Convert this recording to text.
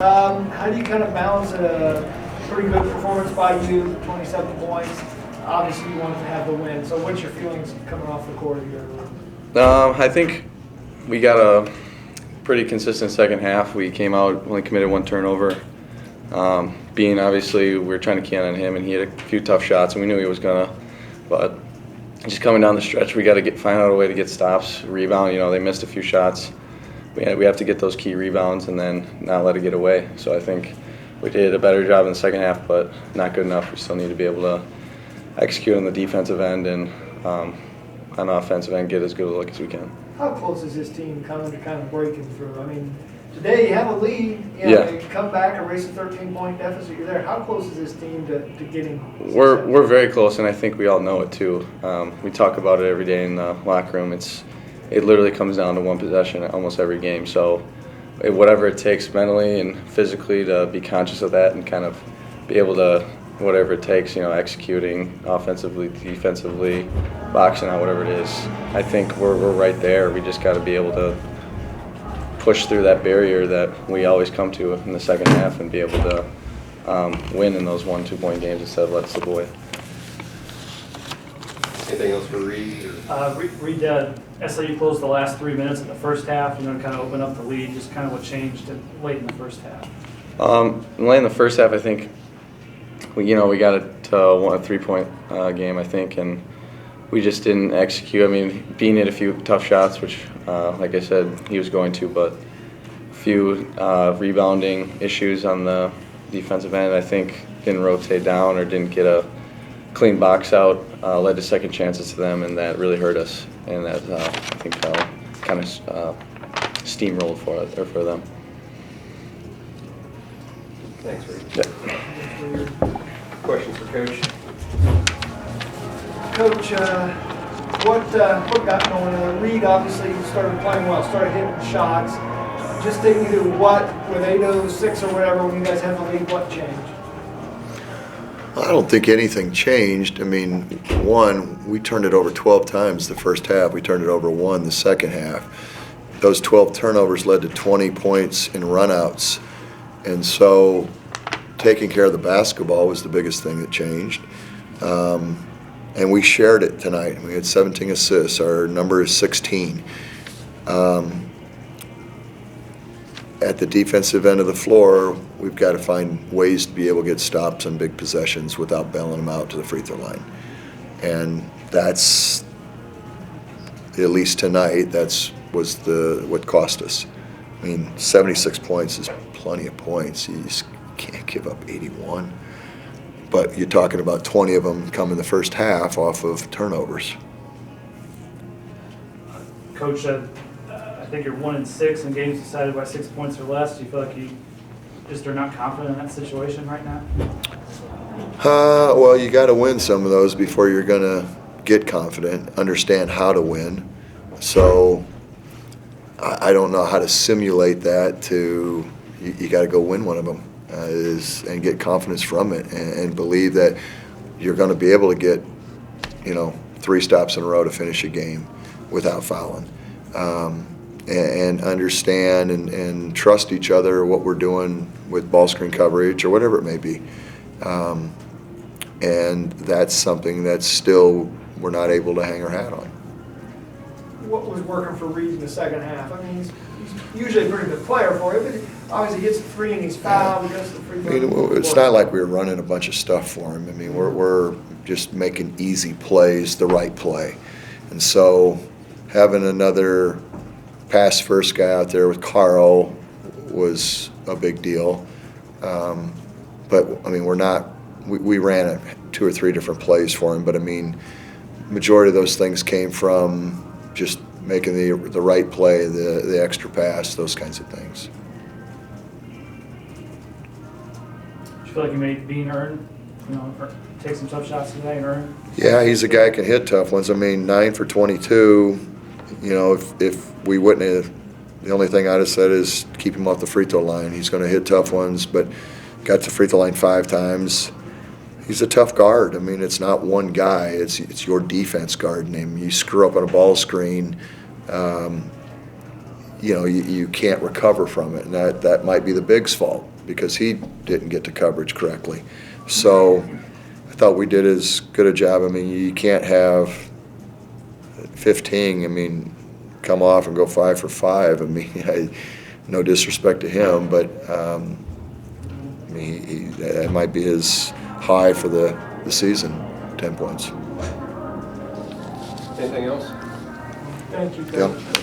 How do you kind of balance a pretty good performance by you, 27 points? Obviously, you wanted to have the win. So what's your feelings coming off the court here? I think we got a pretty consistent second half. We came out, only committed one turnover. Being obviously, we were trying to key on him, and he had a few tough shots, and we knew he was going to. But just coming down the stretch, we got to find out a way to get stops, rebound. They missed a few shots. We have to get those key rebounds and then not let it get away. So I think we did a better job in the second half, but not good enough. We still need to be able to execute on the defensive end and on the offensive end get as good a look as we can. How close is this team coming to kind of breaking through? I mean, today you have a lead. You come back, erase a 13-point deficit. You're there. How close is this team to getting? We're very close, and I think we all know it too. We talk about it every day in the locker room. It literally comes down to one possession almost every game. So whatever it takes mentally and physically to be conscious of that and kind of be able to, whatever it takes, executing offensively, defensively, boxing out, whatever it is. I think we're right there. We just got to be able to push through that barrier that we always come to in the second half and be able to win in those 1-2 point games instead of let it slip away. Anything else for Reed? Reed, SIU closed the last 3 minutes of the first half, to kind of open up the lead. Just kind of what changed late in the first half. Late in the first half, I think we got it to a 3-point game, I think, and we just didn't execute. I mean, Bean hit a few tough shots, which, like I said, he was going to, but a few rebounding issues on the defensive end. I think didn't rotate down or didn't get a clean box out, led to second chances to them, and that really hurt us. And that I think kind of steamrolled for them. Thanks, Reed. Yeah. Questions for Coach? Coach, what got going? Reed obviously started playing well, started hitting shots. Just take me to what, with 8:06 or whatever, when you guys have the lead, what changed? I don't think anything changed. I mean, one, we turned it over 12 times the first half. We turned it over 1 the second half. Those 12 turnovers led to 20 points in runouts. And so taking care of the basketball was the biggest thing that changed. And we shared it tonight. We had 17 assists. Our number is 16. At the defensive end of the floor, we've got to find ways to be able to get stops on big possessions without bailing them out to the free throw line. And that's, at least tonight, was what cost us. I mean, 76 points is plenty of points. You just can't give up 81. But you're talking about 20 of them come in the first half off of turnovers. Coach, I think you're 1-6 in games decided by 6 points or less. Do you feel like you just are not confident in that situation right now? Well, you got to win some of those before you're going to get confident, understand how to win. So I don't know how to simulate that to you got to go win one of them and get confidence from it and believe that you're going to be able to get 3 stops in a row to finish a game without fouling. And understand and trust each other what we're doing with ball screen coverage or whatever it may be. And that's something that still we're not able to hang our hat on. What was working for Reed in the second half? I mean, he's usually a pretty good player for you, but obviously he gets the 3 and he's fouled. He goes to the free throw. It's not like we were running a bunch of stuff for him. I mean, we're just making easy plays, the right play. And so having another pass first guy out there with Carl was a big deal. But, I mean, we ran 2 or 3 different plays for him, but, I mean, majority of those things came from just making the right play, the extra pass, those kinds of things. Do you feel like you made Bean earn, take some tough shots today and earn? Yeah, he's a guy who can hit tough ones. I mean, 9 for 22. If we wouldn't have, the only thing I'd have said is keep him off the free throw line. He's going to hit tough ones, but got to free throw line 5 times. He's a tough guard. I mean, it's not one guy. It's your defense guarding him. You screw up on a ball screen, you can't recover from it, and that might be the Big's fault. because he didn't get to coverage correctly. So I thought we did as good a job. I mean, you can't have 15, I mean, come off and go 5 for 5. I mean, no disrespect to him, but I mean, that might be his high for the season, 10 points. Anything else? Thank you, Yep. Coach.